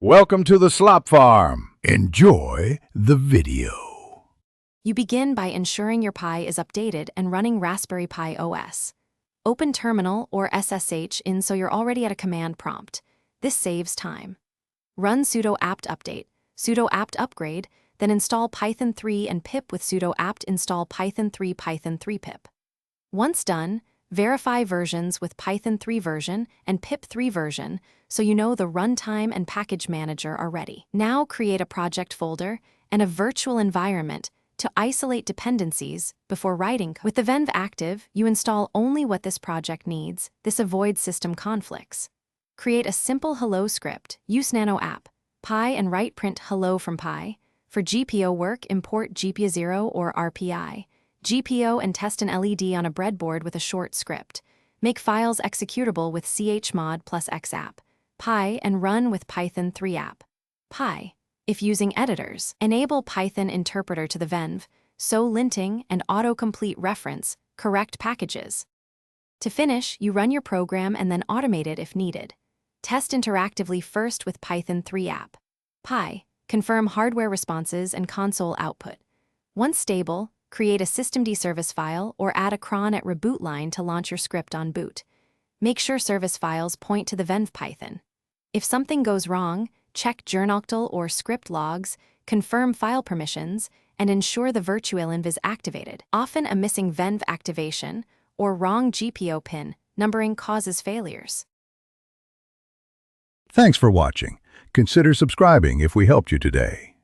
Welcome to the Slop Farm. Enjoy the video. You begin by ensuring your Pi is updated and running Raspberry Pi OS. Open Terminal or SSH in so you're already at a command prompt. This saves time. Run sudo apt update, sudo apt upgrade, then install Python 3 and pip with sudo apt install Python 3 pip. Once done, verify versions with Python 3 version and pip 3 version so you know the runtime and package manager are ready. Now create a project folder and a virtual environment to isolate dependencies before writing code. With the venv active, you install only what this project needs. This avoids system conflicts. Create a simple hello script, use nano app, Pi and write print hello from Pi. For GPO work, import GPO0 or RPI. GPO and test an LED on a breadboard with a short script. Make files executable with chmod plus xapp. Pi and run with Python 3 app. Pi. If using editors, enable Python interpreter to the venv, so linting and autocomplete reference, correct packages. To finish, you run your program and then automate it if needed. Test interactively first with Python 3 app. Pi. Confirm hardware responses and console output. Once stable, create a systemd service file or add a cron at reboot line to launch your script on boot. Make sure service files point to the venv Python. If something goes wrong, check journoctl or script logs, confirm file permissions, and ensure the virtualenv is activated. Often a missing venv activation or wrong GPO pin numbering causes failures. Thanks for watching. Consider subscribing if we helped you today.